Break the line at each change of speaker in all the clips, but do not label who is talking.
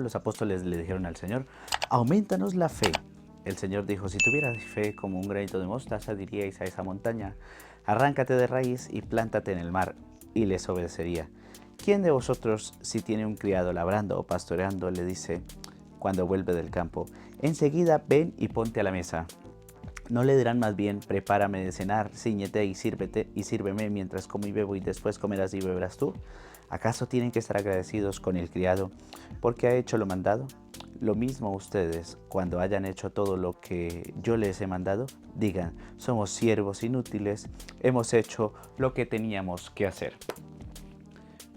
los apóstoles le dijeron al Señor, aumentanos la fe. El Señor dijo, si tuvieras fe como un granito de mostaza, diríais a esa montaña, arráncate de raíz y plántate en el mar, y les obedecería. ¿Quién de vosotros, si tiene un criado labrando o pastoreando, le dice, cuando vuelve del campo, enseguida ven y ponte a la mesa? ¿No le dirán más bien, prepárame de cenar, cíñete y sírveme mientras como y bebo y después comerás y beberás tú? ¿Acaso tienen que estar agradecidos con el criado porque ha hecho lo mandado? Lo mismo ustedes, cuando hayan hecho todo lo que yo les he mandado, digan, somos siervos inútiles, hemos hecho lo que teníamos que hacer.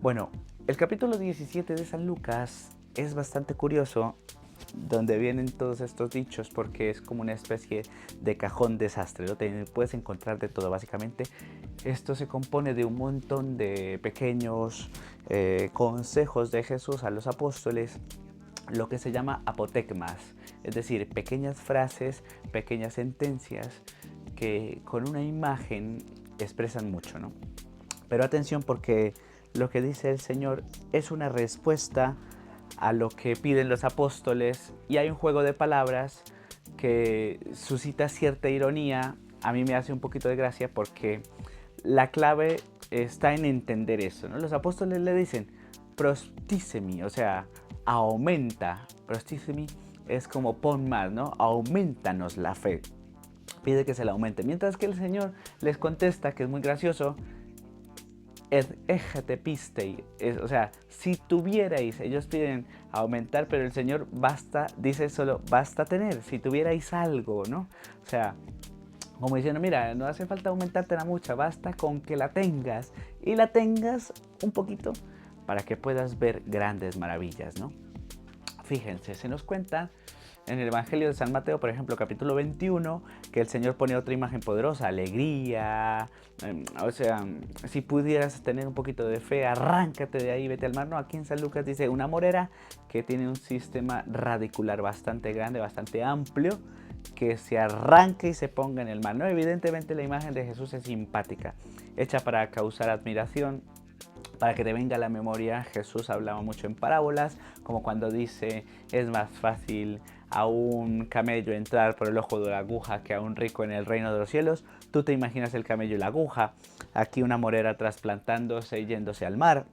Bueno, el capítulo 17 de San Lucas es bastante curioso, donde vienen todos estos dichos, porque es como una especie de cajón desastre, ¿no? Te puedes encontrar de todo básicamente. Esto se compone de un montón de pequeños consejos de Jesús a los apóstoles, lo que se llama apotegmas, es decir, pequeñas frases, pequeñas sentencias que con una imagen expresan mucho, ¿no? Pero atención, porque lo que dice el Señor es una respuesta a lo que piden los apóstoles y hay un juego de palabras que suscita cierta ironía. A mí me hace un poquito de gracia porque la clave está en entender eso, ¿no? Los apóstoles le dicen prostísemi, o sea, aumenta. Prostísemi es como pon más, ¿no? Aumentanos la fe. Pide que se la aumente. Mientras que el Señor les contesta, que es muy gracioso, pistei, o sea, si tuvierais, ellos piden aumentar, pero el Señor basta, dice solo, basta tener, si tuvierais algo, ¿no? O sea, como diciendo, mira, no hace falta aumentártela mucha, basta con que la tengas, y la tengas un poquito, para que puedas ver grandes maravillas, ¿no? Fíjense, se nos cuenta en el Evangelio de San Mateo, por ejemplo, capítulo 21, que el Señor pone otra imagen poderosa, alegría, o sea, si pudieras tener un poquito de fe, arráncate de ahí, vete al mar. No, aquí en San Lucas dice una morera que tiene un sistema radicular bastante grande, bastante amplio, que se arranque y se ponga en el mar, ¿no? Evidentemente la imagen de Jesús es simpática, hecha para causar admiración. Para que te venga a la memoria, Jesús hablaba mucho en parábolas, como cuando dice, es más fácil a un camello entrar por el ojo de la aguja que a un rico en el reino de los cielos. Tú te imaginas el camello y la aguja, aquí una morera trasplantándose y yéndose al mar.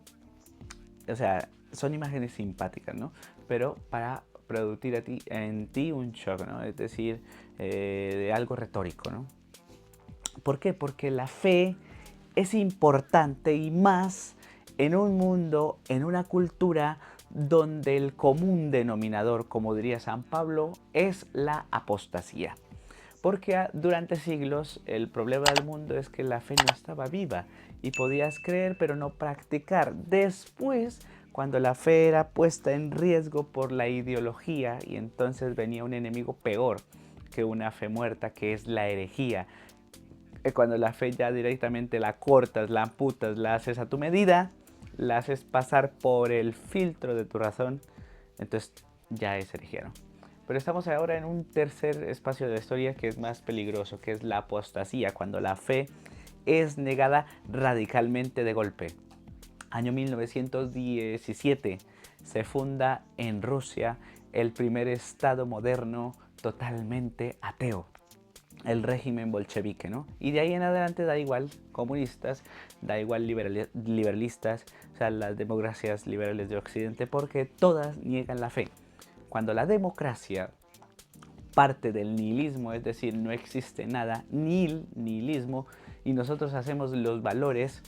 O sea, son imágenes simpáticas, ¿no? Pero para producir en ti un shock, ¿no? Es decir, de algo retórico, ¿no? ¿Por qué? Porque la fe es importante y más en un mundo, en una cultura donde el común denominador, como diría San Pablo, es la apostasía. Porque durante siglos el problema del mundo es que la fe no estaba viva y podías creer pero no practicar. Después, cuando la fe era puesta en riesgo por la ideología y entonces venía un enemigo peor que una fe muerta, que es la herejía. Cuando la fe ya directamente la cortas, la amputas, la haces a tu medida, la haces pasar por el filtro de tu razón, entonces ya es herejía, ¿no? Pero estamos ahora en un tercer espacio de la historia que es más peligroso, que es la apostasía, cuando la fe es negada radicalmente de golpe. Año 1917 se funda en Rusia el primer estado moderno totalmente ateo, el régimen bolchevique, ¿no? Y de ahí en adelante da igual comunistas, da igual liberalistas, o sea, las democracias liberales de Occidente, porque todas niegan la fe. Cuando la democracia parte del nihilismo, es decir, no existe nada, nihilismo, y nosotros hacemos los valores,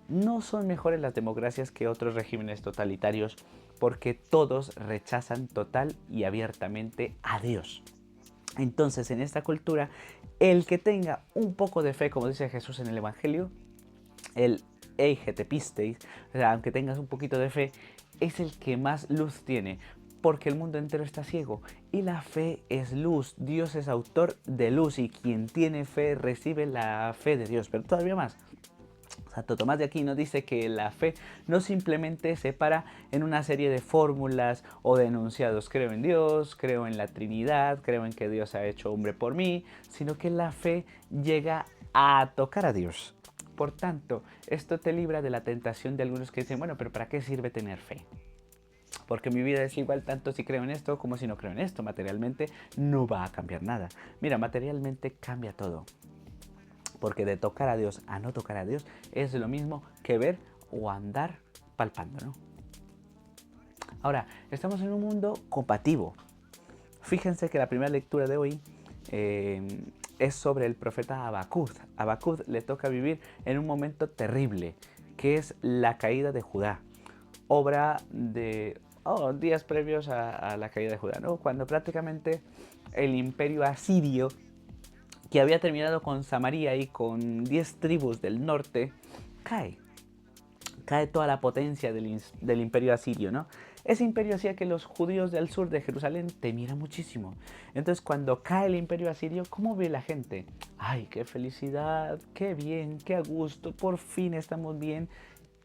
no son mejores las democracias que otros regímenes totalitarios, porque todos rechazan total y abiertamente a Dios. Entonces, en esta cultura, el que tenga un poco de fe, como dice Jesús en el Evangelio, el eigetepisteis, o sea, aunque tengas un poquito de fe, es el que más luz tiene, porque el mundo entero está ciego y la fe es luz. Dios es autor de luz y quien tiene fe recibe la fe de Dios, pero todavía más. Santo Tomás de Aquino dice que la fe no simplemente se para en una serie de fórmulas o de enunciados, creo en Dios, creo en la Trinidad, creo en que Dios ha hecho hombre por mí, sino que la fe llega a tocar a Dios. Por tanto, esto te libra de la tentación de algunos que dicen, bueno, pero ¿para qué sirve tener fe? Porque mi vida es igual tanto si creo en esto como si no creo en esto. Materialmente no va a cambiar nada. Mira, materialmente cambia todo. Porque de tocar a Dios a no tocar a Dios es lo mismo que ver o andar palpando, ¿no? Ahora, estamos en un mundo compatible. Fíjense que la primera lectura de hoy es sobre el profeta Habacuc. Habacuc le toca vivir en un momento terrible, que es la caída de Judá. Obra de días previos a la caída de Judá, ¿no? Cuando prácticamente el imperio asirio, que había terminado con Samaria y con 10 tribus del norte, cae. Cae toda la potencia del imperio asirio, ¿no? Ese imperio hacía que los judíos del sur de Jerusalén temieran muchísimo. Entonces, cuando cae el imperio asirio, ¿cómo ve la gente? ¡Ay, qué felicidad! ¡Qué bien! ¡Qué a gusto! Por fin estamos bien.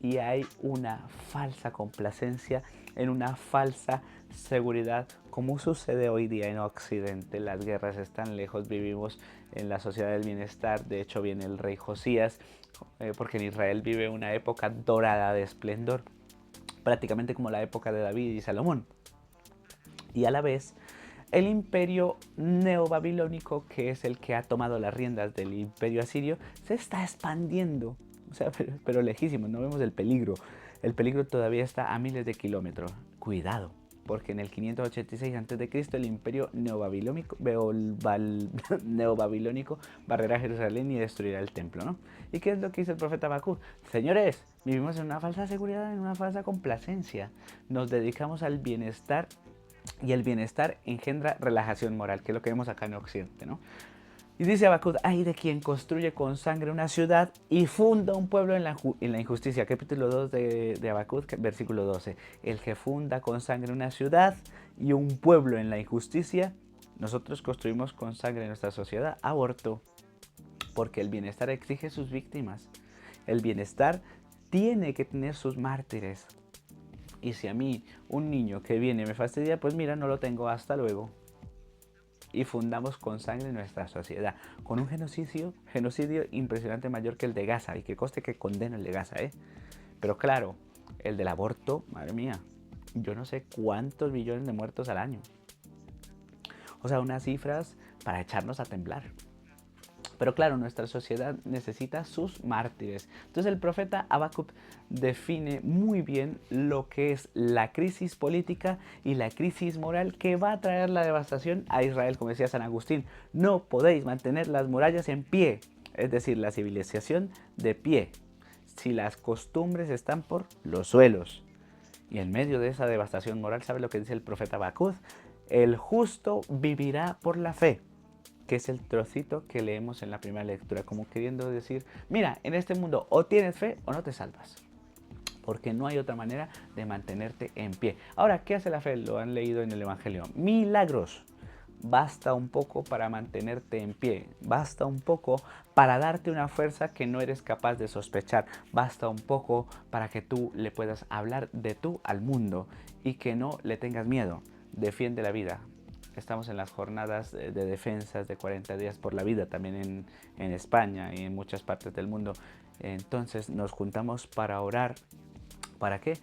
Y hay una falsa complacencia, en una falsa seguridad, como sucede hoy día en Occidente. Las guerras están lejos, vivimos en la sociedad del bienestar. De hecho, viene el rey Josías, porque en Israel vive una época dorada de esplendor, prácticamente como la época de David y Salomón. Y a la vez, el imperio neobabilónico, que es el que ha tomado las riendas del imperio asirio, se está expandiendo. O sea, pero lejísimos, no vemos el peligro. El peligro todavía está a miles de kilómetros. Cuidado, porque en el 586 a.C. el imperio neobabilónico barrerá Jerusalén y destruirá el templo, ¿no? ¿Y qué es lo que dice el profeta Habacuc? Señores, vivimos en una falsa seguridad, en una falsa complacencia. Nos dedicamos al bienestar y el bienestar engendra relajación moral, que es lo que vemos acá en Occidente, ¿no? Y dice Habacuc, ay de quien construye con sangre una ciudad y funda un pueblo en la injusticia. Capítulo 2 de Habacuc, versículo 12. El que funda con sangre una ciudad y un pueblo en la injusticia. Nosotros construimos con sangre nuestra sociedad aborto, porque el bienestar exige sus víctimas. El bienestar tiene que tener sus mártires. Y si a mí un niño que viene me fastidia, pues mira, no lo tengo, hasta luego. Y fundamos con sangre nuestra sociedad, con un genocidio impresionante, mayor que el de Gaza, y que coste que condeno el de Gaza, ¿eh? Pero claro, el del aborto, madre mía, yo no sé cuántos millones de muertos al año. O sea, unas cifras para echarnos a temblar. Pero claro, nuestra sociedad necesita sus mártires. Entonces el profeta Habacuc define muy bien lo que es la crisis política y la crisis moral que va a traer la devastación a Israel, como decía San Agustín. No podéis mantener las murallas en pie, es decir, la civilización de pie, si las costumbres están por los suelos. Y en medio de esa devastación moral, ¿sabe lo que dice el profeta Habacuc? El justo vivirá por la fe, que es el trocito que leemos en la primera lectura, como queriendo decir, mira, en este mundo o tienes fe o no te salvas, porque no hay otra manera de mantenerte en pie. Ahora, ¿qué hace la fe? Lo han leído en el Evangelio. Milagros. Basta un poco para mantenerte en pie, basta un poco para darte una fuerza que no eres capaz de sospechar, basta un poco para que tú le puedas hablar de tú al mundo y que no le tengas miedo. Defiende la vida. Estamos en las jornadas de defensas de 40 días por la vida, también en España y en muchas partes del mundo. Entonces nos juntamos para orar. ¿Para qué?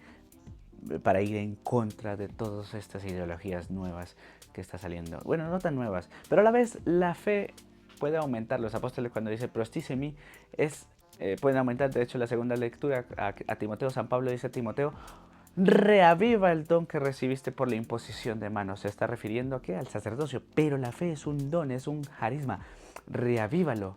Para ir en contra de todas estas ideologías nuevas que está saliendo. Bueno, no tan nuevas, pero a la vez la fe puede aumentar. Los apóstoles cuando dice prostísemi pueden aumentar. De hecho, la segunda lectura a Timoteo, San Pablo dice a Timoteo, reaviva el don que recibiste por la imposición de manos. Se está refiriendo a qué? Al sacerdocio. Pero la fe es un don, es un carisma. Reavívalo.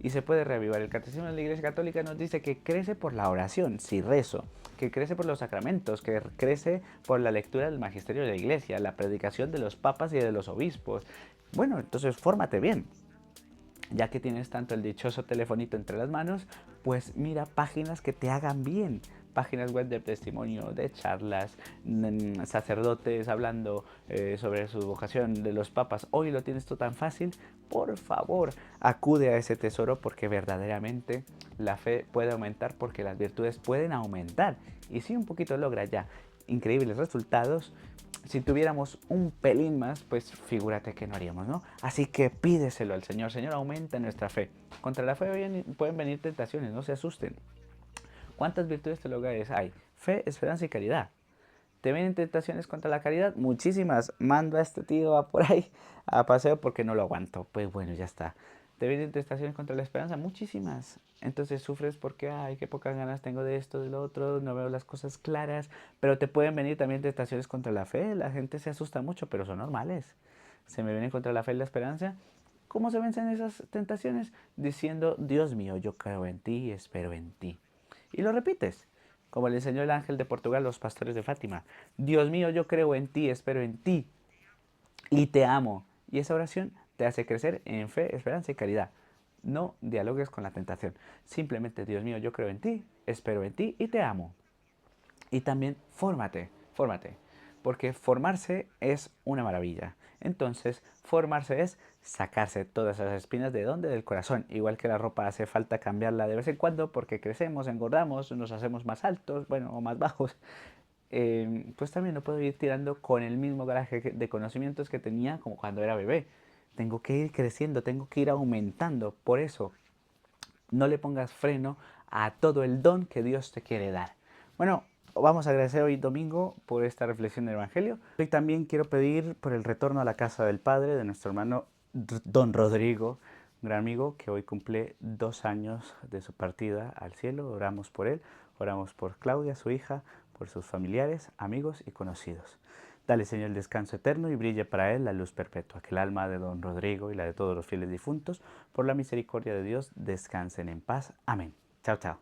Y se puede reavivar. El Catecismo de la Iglesia Católica nos dice que crece por la oración, si rezo, que crece por los sacramentos, que crece por la lectura del magisterio de la Iglesia, la predicación de los papas y de los obispos. Bueno, entonces fórmate bien. Ya que tienes tanto el dichoso telefonito entre las manos, pues mira páginas que te hagan bien. Páginas web de testimonio, de charlas, sacerdotes hablando sobre su vocación, de los papas. Hoy lo tienes tú tan fácil. Por favor, acude a ese tesoro, porque verdaderamente la fe puede aumentar, porque las virtudes pueden aumentar. Y si un poquito logra ya increíbles resultados, si tuviéramos un pelín más, pues figúrate que no haríamos, ¿no? Así que pídeselo al Señor. Señor, aumenta nuestra fe. Contra la fe pueden venir tentaciones, no se asusten. ¿Cuántas virtudes teologales hay? Fe, esperanza y caridad. ¿Te vienen tentaciones contra la caridad? Muchísimas. Mando a este tío a por ahí a paseo porque no lo aguanto. Pues bueno, ya está. ¿Te vienen tentaciones contra la esperanza? Muchísimas. Entonces sufres porque, ay, qué pocas ganas tengo de esto, de lo otro, no veo las cosas claras. Pero te pueden venir también tentaciones contra la fe. La gente se asusta mucho, pero son normales. Se me vienen contra la fe y la esperanza. ¿Cómo se vencen esas tentaciones? Diciendo, Dios mío, yo creo en ti y espero en ti. Y lo repites, como le enseñó el ángel de Portugal a los pastores de Fátima. Dios mío, yo creo en ti, espero en ti y te amo. Y esa oración te hace crecer en fe, esperanza y caridad. No dialogues con la tentación. Simplemente, Dios mío, yo creo en ti, espero en ti y te amo. Y también fórmate, porque formarse es una maravilla. Entonces, formarse es sacarse todas esas espinas de dónde, del corazón. Igual que la ropa hace falta cambiarla de vez en cuando porque crecemos, engordamos, nos hacemos más altos, bueno, o más bajos. Pues también no puedo ir tirando con el mismo garaje de conocimientos que tenía como cuando era bebé. Tengo que ir creciendo, tengo que ir aumentando. Por eso, no le pongas freno a todo el don que Dios te quiere dar. Bueno, vamos a agradecer hoy domingo por esta reflexión del Evangelio. Hoy también quiero pedir por el retorno a la casa del Padre de nuestro hermano Don Rodrigo, un gran amigo que hoy cumple 2 años de su partida al cielo. Oramos por él, oramos por Claudia, su hija, por sus familiares, amigos y conocidos. Dale, Señor, el descanso eterno y brille para él la luz perpetua. Que el alma de don Rodrigo y la de todos los fieles difuntos, por la misericordia de Dios, descansen en paz. Amén. Chao, chao.